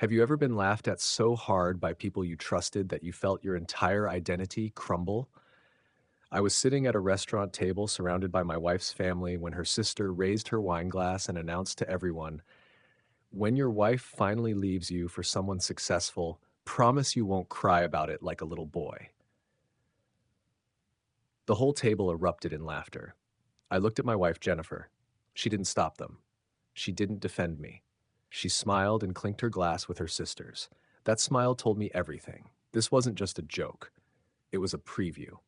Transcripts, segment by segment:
Have you ever been laughed at so hard by people you trusted that you felt your entire identity crumble? I was sitting at a restaurant table surrounded by my wife's family when her sister raised her wine glass and announced to everyone, "When your wife finally leaves you for someone successful, promise you won't cry about it like a little boy." The whole table erupted in laughter. I looked at my wife, Jennifer. She didn't stop them. She didn't defend me. She smiled and clinked her glass with her sisters. That smile told me everything. This wasn't just a joke. It was a preview.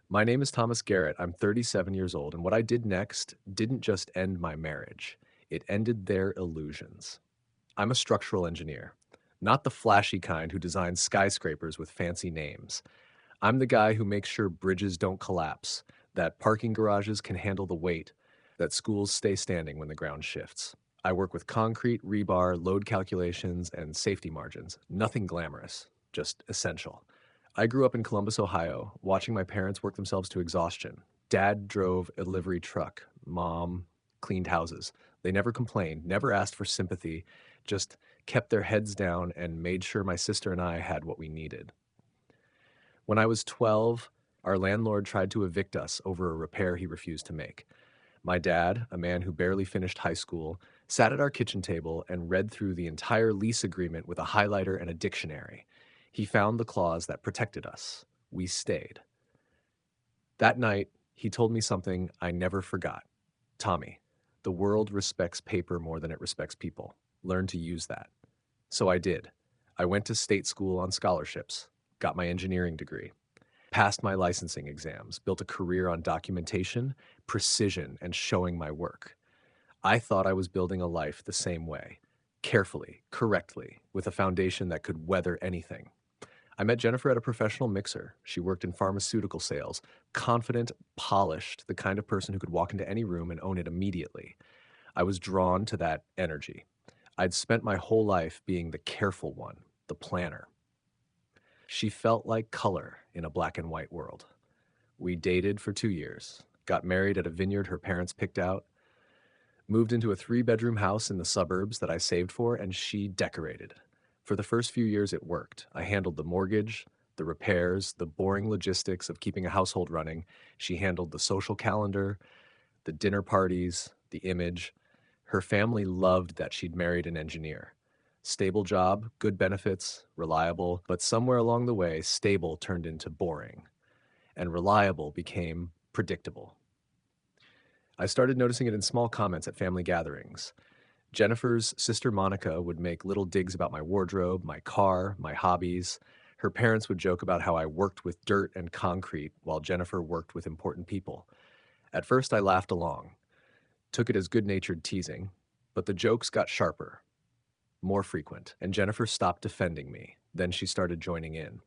My name is Thomas Garrett. I'm 37 years old, and what I did next didn't just end my marriage. It ended their illusions. I'm a structural engineer, not the flashy kind who designs skyscrapers with fancy names. I'm the guy who makes sure bridges don't collapse, that parking garages can handle the weight, that schools stay standing when the ground shifts. I work with concrete, rebar, load calculations, and safety margins. Nothing glamorous, just essential. I grew up in Columbus, Ohio, watching my parents work themselves to exhaustion. Dad drove a livery truck. Mom cleaned houses. They never complained, never asked for sympathy, just kept their heads down and made sure my sister and I had what we needed. When I was 12, our landlord tried to evict us over a repair he refused to make. My dad, a man who barely finished high school, sat at our kitchen table and read through the entire lease agreement with a highlighter and a dictionary. He found the clause that protected us. We stayed. That night, he told me something I never forgot. "Tommy, the world respects paper more than it respects people. Learn to use that." So I did. I went to state school on scholarships, got my engineering degree, passed my licensing exams, built a career on documentation, precision, and showing my work. I thought I was building a life the same way, carefully, correctly, with a foundation that could weather anything. I met Jennifer at a professional mixer. She worked in pharmaceutical sales, confident, polished, the kind of person who could walk into any room and own it immediately. I was drawn to that energy. I'd spent my whole life being the careful one, the planner. She felt like color in a black and white world. We dated for 2 years, got married at a vineyard her parents picked out, moved into a 3-bedroom house in the suburbs that I saved for, and she decorated. For the first few years, it worked. I handled the mortgage, the repairs, the boring logistics of keeping a household running. She handled the social calendar, the dinner parties, the image. Her family loved that she'd married an engineer. Stable job, good benefits, reliable, but somewhere along the way, stable turned into boring, and reliable became predictable. I started noticing it in small comments at family gatherings. Jennifer's sister Monica would make little digs about my wardrobe, my car, my hobbies. Her parents would joke about how I worked with dirt and concrete while Jennifer worked with important people. At first, I laughed along, took it as good-natured teasing, but the jokes got sharper, more frequent, and Jennifer stopped defending me. Then she started joining in.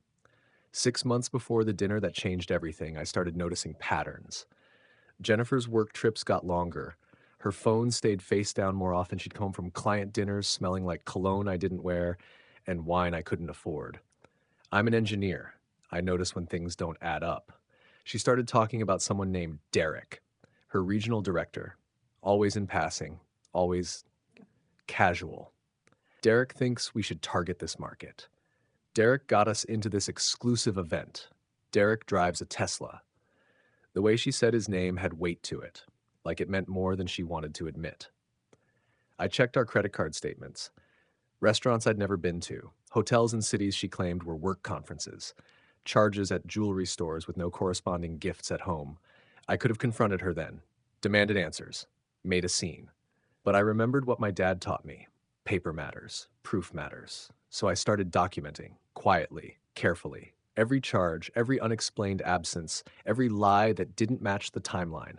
6 months before the dinner that changed everything, I started noticing patterns. Jennifer's work trips got longer. Her phone stayed face down more often. She'd come home from client dinners smelling like cologne I didn't wear and wine I couldn't afford. I'm an engineer. I notice when things don't add up. She started talking about someone named Derek, her regional director, always in passing, always casual. Derek thinks we should target this market. Derek got us into this exclusive event. Derek drives a Tesla. The way she said his name had weight to it, like it meant more than she wanted to admit. I checked our credit card statements. Restaurants I'd never been to, hotels in cities she claimed were work conferences, charges at jewelry stores with no corresponding gifts at home. I could have confronted her then, demanded answers, made a scene. But I remembered what my dad taught me. Paper matters, proof matters. So I started documenting, quietly, carefully, every charge, every unexplained absence, every lie that didn't match the timeline.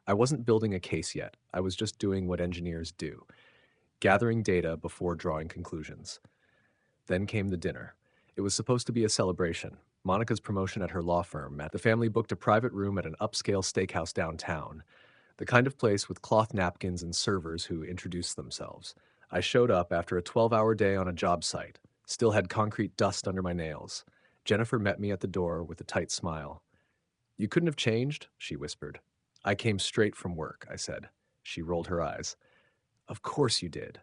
I wasn't building a case yet. I was just doing what engineers do, gathering data before drawing conclusions. Then came the dinner. It was supposed to be a celebration. Monica's promotion at her law firm. The family booked a private room at an upscale steakhouse downtown, the kind of place with cloth napkins and servers who introduced themselves. I showed up after a 12-hour day on a job site, still had concrete dust under my nails. Jennifer met me at the door with a tight smile. "You couldn't have changed?" she whispered. "I came straight from work," I said. She rolled her eyes. "Of course you did."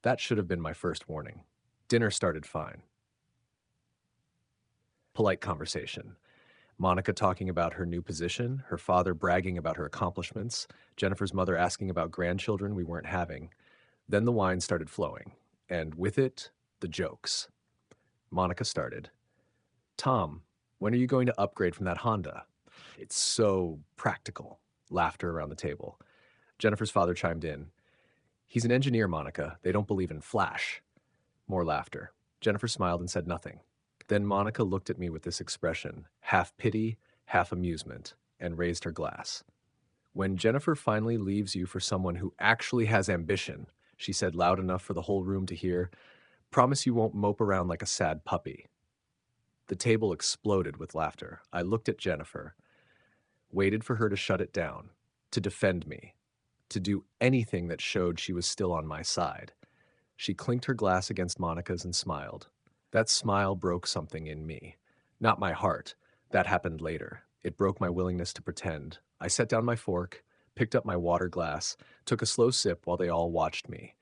That should have been my first warning. Dinner started fine. Polite conversation. Monica talking about her new position, her father bragging about her accomplishments, Jennifer's mother asking about grandchildren we weren't having. Then the wine started flowing, and with it, the jokes. Monica started. Tom, when are you going to upgrade from that Honda? It's so practical. Laughter around the table. Jennifer's father chimed in. He's an engineer, Monica. They don't believe in flash. More laughter. Jennifer smiled and said nothing. Then Monica looked at me with this expression, half pity, half amusement, and raised her glass. When Jennifer finally leaves you for someone who actually has ambition, she said loud enough for the whole room to hear, promise you won't mope around like a sad puppy. The table exploded with laughter. I looked at Jennifer, waited for her to shut it down, to defend me, to do anything that showed she was still on my side. She clinked her glass against Monica's and smiled. That smile broke something in me. Not my heart. That happened later. It broke my willingness to pretend. I set down my fork, picked up my water glass, took a slow sip while they all watched me.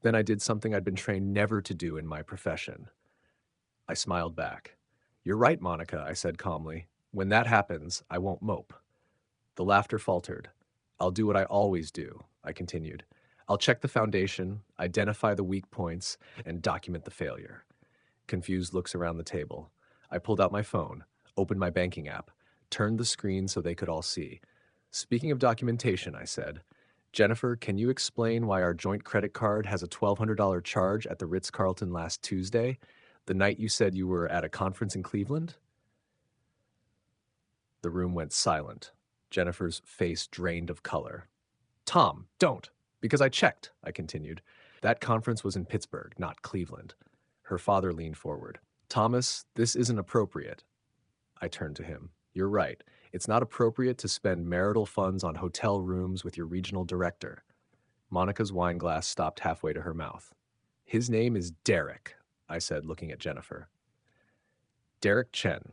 Then I did something I'd been trained never to do in my profession. I smiled back. You're right, Monica, I said calmly. When that happens, I won't mope. The laughter faltered. I'll do what I always do, I continued. I'll check the foundation, identify the weak points, and document the failure. Confused looks around the table. I pulled out my phone, opened my banking app, turned the screen so they could all see. Speaking of documentation, I said, Jennifer, can you explain why our joint credit card has a $1,200 charge at the Ritz-Carlton last Tuesday, the night you said you were at a conference in Cleveland? The room went silent. Jennifer's face drained of color. Tom, don't. Because I checked, I continued. That conference was in Pittsburgh, not Cleveland. Her father leaned forward. Thomas, this isn't appropriate. I turned to him. You're right. It's not appropriate to spend marital funds on hotel rooms with your regional director. Monica's wine glass stopped halfway to her mouth. His name is Derek, I said, looking at Jennifer. Derek Chen,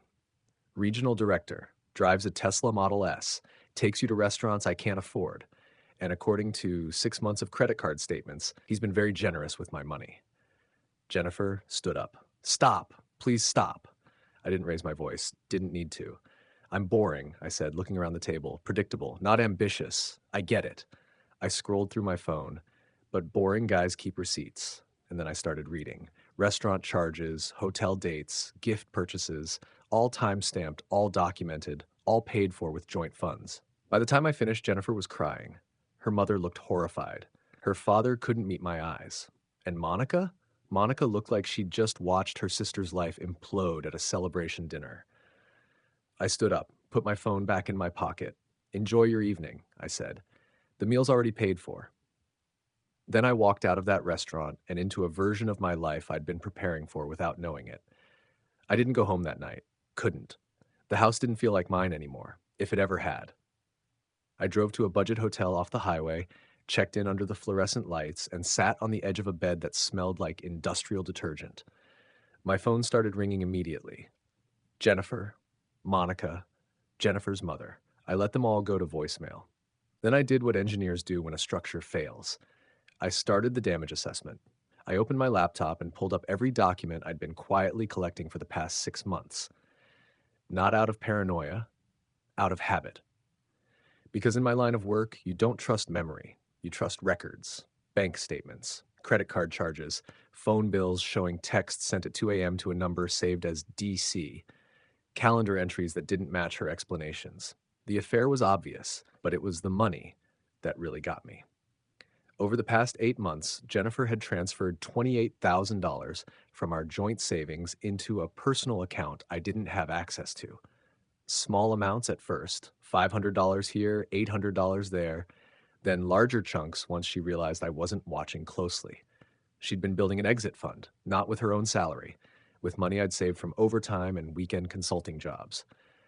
regional director, drives a Tesla Model S, takes you to restaurants I can't afford, and according to 6 months of credit card statements, he's been very generous with my money. Jennifer stood up. Stop. Please stop. I didn't raise my voice. Didn't need to. I'm boring, I said, looking around the table. Predictable. Not ambitious. I get it. I scrolled through my phone. But boring guys keep receipts. And then I started reading. Restaurant charges, hotel dates, gift purchases, all time-stamped, all documented, all paid for with joint funds. By the time I finished, Jennifer was crying. Her mother looked horrified. Her father couldn't meet my eyes. And Monica? Monica looked like she'd just watched her sister's life implode at a celebration dinner. I stood up, put my phone back in my pocket. Enjoy your evening, I said. The meal's already paid for. Then I walked out of that restaurant and into a version of my life I'd been preparing for without knowing it. I didn't go home that night. Couldn't. The house didn't feel like mine anymore, if it ever had. I drove to a budget hotel off the highway, checked in under the fluorescent lights, and sat on the edge of a bed that smelled like industrial detergent. My phone started ringing immediately. Jennifer, Monica, Jennifer's mother. I let them all go to voicemail. Then I did what engineers do when a structure fails. I started the damage assessment. I opened my laptop and pulled up every document I'd been quietly collecting for the past 6 months. Not out of paranoia, out of habit. Because in my line of work, you don't trust memory. You trust records, bank statements, credit card charges, phone bills showing texts sent at 2 a.m. to a number saved as DC, calendar entries that didn't match her explanations. The affair was obvious, but it was the money that really got me. Over the past 8 months, Jennifer had transferred $28,000 from our joint savings into a personal account I didn't have access to. Small amounts at first, $500 here, $800 there, then larger chunks once she realized I wasn't watching closely. She'd been building an exit fund, not with her own salary, with money I'd saved from overtime and weekend consulting jobs.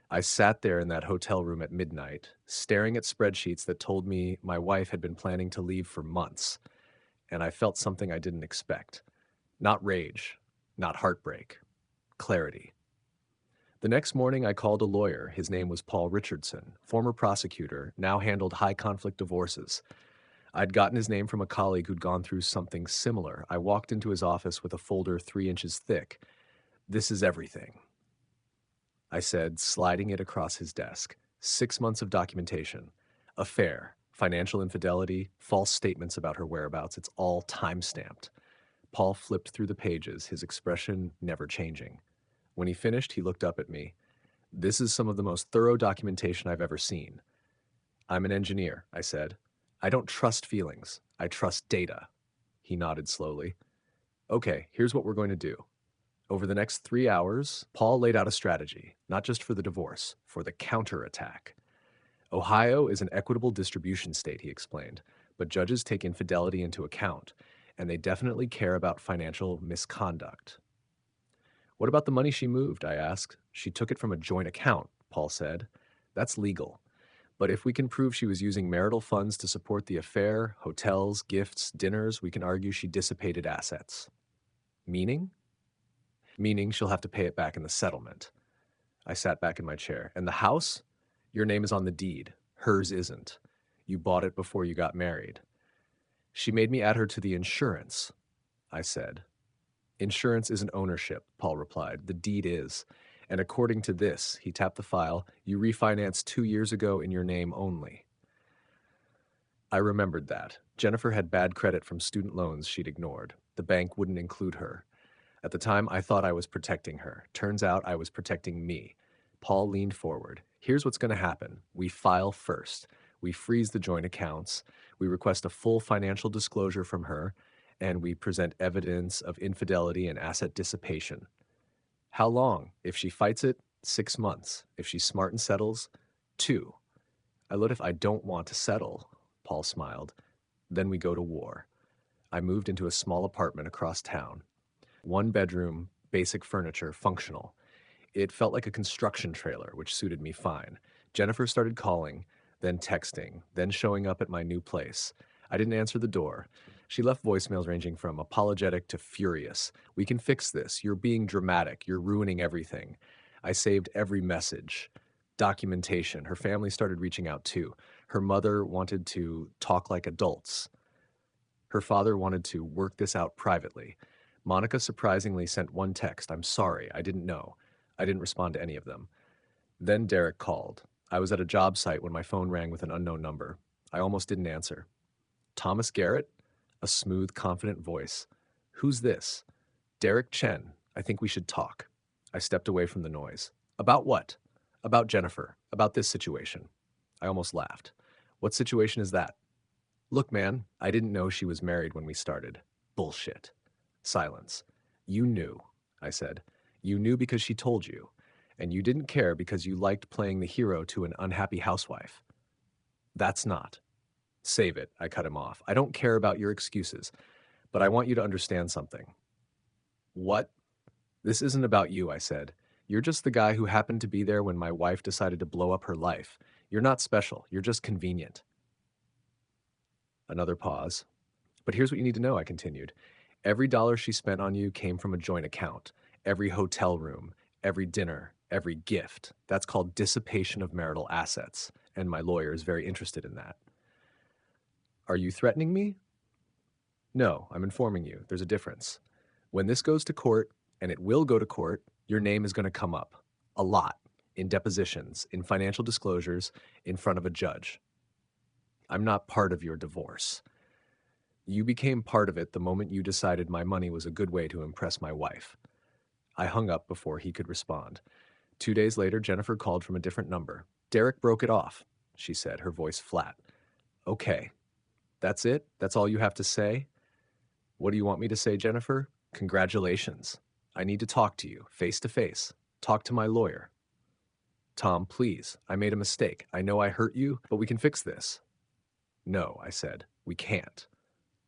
I sat there in that hotel room at midnight, staring at spreadsheets that told me my wife had been planning to leave for months, and I felt something I didn't expect. Not rage, not heartbreak, clarity. The next morning, I called a lawyer. His name was Paul Richardson, former prosecutor, now handled high-conflict divorces. I'd gotten his name from a colleague who'd gone through something similar. I walked into his office with a folder 3 inches thick. "This is everything," I said, sliding it across his desk. 6 months of documentation. Affair, financial infidelity, false statements about her whereabouts. It's all time-stamped. Paul flipped through the pages, his expression never changing. When he finished, he looked up at me. "This is some of the most thorough documentation I've ever seen." "I'm an engineer," I said. "I don't trust feelings. I trust data." He nodded slowly. "Okay, here's what we're going to do. Over the next 3 hours, Paul laid out a strategy, not just for the divorce, for the counterattack. Ohio is an equitable distribution state, he explained, but judges take infidelity into account, and they definitely care about financial misconduct. "What about the money she moved?" I asked. "She took it from a joint account," Paul said. "That's legal. But if we can prove she was using marital funds to support the affair, hotels, gifts, dinners, we can argue she dissipated assets." "Meaning?" "Meaning she'll have to pay it back in the settlement." I sat back in my chair. "And the house? Your name is on the deed. Hers isn't. You bought it before you got married." "She made me add her to the insurance," I said. "Insurance isn't ownership," Paul replied. "The deed is. And according to this," he tapped the file, "you refinanced 2 years ago in your name only." I remembered that. Jennifer had bad credit from student loans she'd ignored. The bank wouldn't include her. At the time, I thought I was protecting her. Turns out I was protecting me. Paul leaned forward. "Here's what's going to happen. We file first. We freeze the joint accounts. We request a full financial disclosure from her, and we present evidence of infidelity and asset dissipation. How long? If she fights it, 6 months. If she's smart and settles, 2. I looked. "If I don't want to settle," Paul smiled. "Then we go to war." I moved into a small apartment across town. 1 bedroom, basic furniture, functional. It felt like a construction trailer, which suited me fine. Jennifer started calling, then texting, then showing up at my new place. I didn't answer the door. She left voicemails ranging from apologetic to furious. "We can fix this. You're being dramatic. You're ruining everything." I saved every message. Documentation. Her family started reaching out too. Her mother wanted to talk like adults. Her father wanted to work this out privately. Monica surprisingly sent one text. "I'm sorry. I didn't know." I didn't respond to any of them. Then Derek called. I was at a job site when my phone rang with an unknown number. I almost didn't answer. "Thomas Garrett?" A smooth, confident voice. "Who's this?" "Derek Chen. I think we should talk." I stepped away from the noise. "About what?" "About Jennifer. About this situation." I almost laughed. "What situation is that?" "Look, man, I didn't know she was married when we started." "Bullshit." Silence. "You knew," I said. "You knew because she told you. And you didn't care because you liked playing the hero to an unhappy housewife." "That's not." "Save it," I cut him off. "I don't care about your excuses, but I want you to understand something." "What?" "This isn't about you," I said. "You're just the guy who happened to be there when my wife decided to blow up her life. You're not special. You're just convenient." Another pause. "But here's what you need to know," I continued. "Every dollar she spent on you came from a joint account. Every hotel room, every dinner, every gift. That's called dissipation of marital assets, and my lawyer is very interested in that." "Are you threatening me?" "No, I'm informing you. There's a difference. When this goes to court, and it will go to court, your name is going to come up. A lot. In depositions, in financial disclosures, in front of a judge. I'm not part of your divorce. You became part of it the moment you decided my money was a good way to impress my wife." I hung up before he could respond. 2 days later, Jennifer called from a different number. "Derek broke it off," she said, her voice flat. "Okay. That's it? That's all you have to say?" "What do you want me to say, Jennifer? Congratulations. I need to talk to you, face to face. Talk to my lawyer." "Tom, please. I made a mistake. I know I hurt you, but we can fix this." "No," I said. "We can't."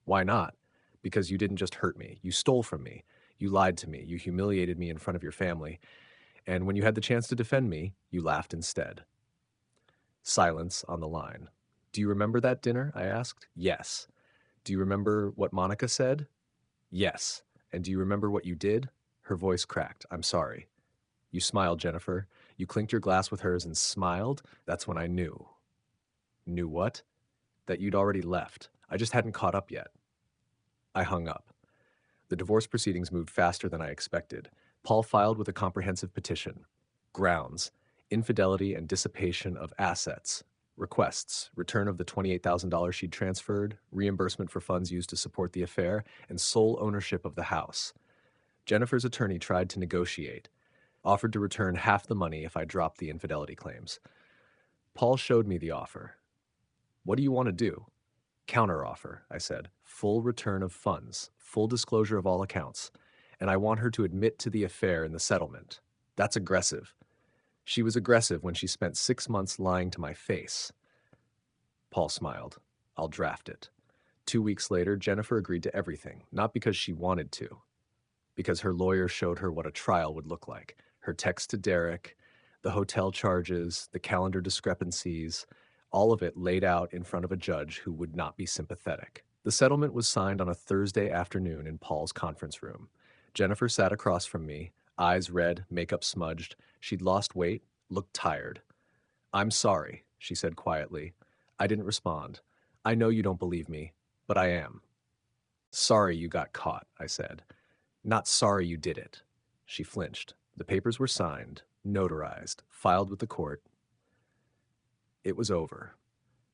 "Why not?" "Because you didn't just hurt me. You stole from me. You lied to me. You humiliated me in front of your family. And when you had the chance to defend me, you laughed instead." Silence on the line. "Do you remember that dinner?" I asked. "Yes." "Do you remember what Monica said?" "Yes." "And do you remember what you did?" Her voice cracked. "I'm sorry." "You smiled, Jennifer. You clinked your glass with hers and smiled. That's when I knew." "Knew what?" "That you'd already left. I just hadn't caught up yet. I hung up. The divorce proceedings moved faster than I expected. Paul filed with a comprehensive petition. Grounds: infidelity and dissipation of assets. Requests: return of the $28,000 she'd transferred, reimbursement for funds used to support the affair, and sole ownership of the house. Jennifer's attorney tried to negotiate, offered to return half the money if I dropped the infidelity claims. Paul showed me the offer. What do you want to do? Counteroffer, I said. Full return of funds, full disclosure of all accounts, and I want her to admit to the affair in the settlement. That's aggressive. She was aggressive when she spent 6 months lying to my face. Paul smiled. I'll draft it. 2 weeks later, Jennifer agreed to everything, not because she wanted to, because her lawyer showed her what a trial would look like. Her text to Derek, the hotel charges, the calendar discrepancies, all of it laid out in front of a judge who would not be sympathetic. The settlement was signed on a Thursday afternoon in Paul's conference room. Jennifer sat across from me, eyes red, makeup smudged. She'd lost weight, looked tired. I'm sorry, she said quietly. I didn't respond. I know you don't believe me, but I am. Sorry you got caught, I said. Not sorry you did it. She flinched. The papers were signed, notarized, filed with the court. It was over.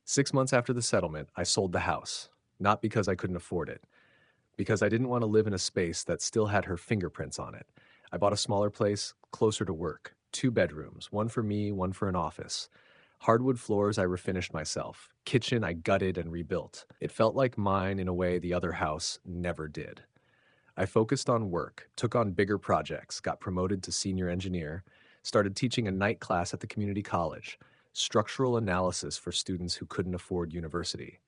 6 months after the settlement, I sold the house, not because I couldn't afford it, because I didn't want to live in a space that still had her fingerprints on it. I bought a smaller place, closer to work, 2 bedrooms, one for me, one for an office. Hardwood floors I refinished myself. Kitchen I gutted and rebuilt. It felt like mine in a way the other house never did. I focused on work, took on bigger projects, got promoted to senior engineer, started teaching a night class at the community college, structural analysis for students who couldn't afford university.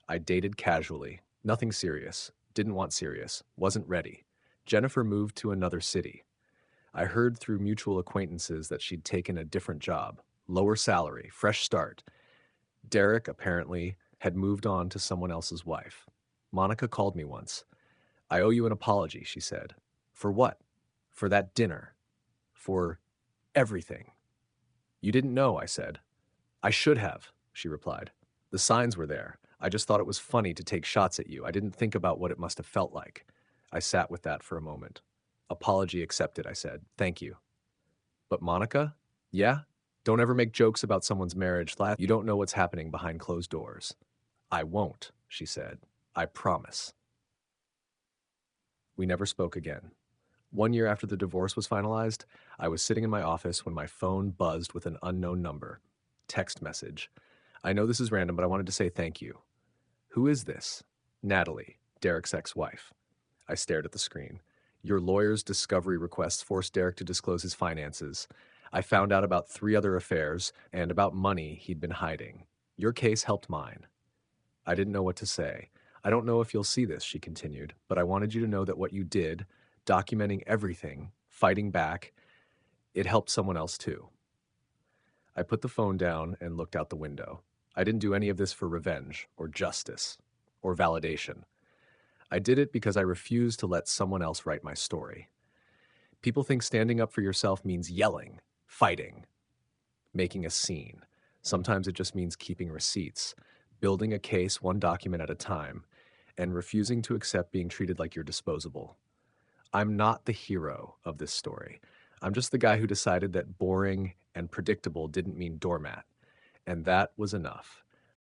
I dated casually, nothing serious, didn't want serious, wasn't ready. Jennifer moved to another city. I heard through mutual acquaintances that she'd taken a different job, lower salary, fresh start. Derek, apparently, had moved on to someone else's wife. Monica called me once. I owe you an apology, she said. For what? For that dinner. For everything. You didn't know, I said. I should have, she replied. The signs were there. I just thought it was funny to take shots at you. I didn't think about what it must have felt like. I sat with that for a moment. Apology accepted, I said. Thank you. But Monica? Yeah? Don't ever make jokes about someone's marriage. You don't know what's happening behind closed doors. I won't, she said. I promise. We never spoke again. 1 year after the divorce was finalized, I was sitting in my office when my phone buzzed with an unknown number. Text message. I know this is random, but I wanted to say thank you. Who is this? Natalie, Derek's ex-wife. I stared at the screen. Your lawyer's discovery requests forced Derek to disclose his finances. I found out about 3 other affairs and about money he'd been hiding. Your case helped mine. I didn't know what to say. I don't know if you'll see this, she continued, but I wanted you to know that what you did, documenting everything, fighting back, it helped someone else too. I put the phone down and looked out the window. I didn't do any of this for revenge or justice or validation. I did it because I refused to let someone else write my story. People think standing up for yourself means yelling, fighting, making a scene. Sometimes it just means keeping receipts, building a case one document at a time, and refusing to accept being treated like you're disposable. I'm not the hero of this story. I'm just the guy who decided that boring and predictable didn't mean doormat, and that was enough.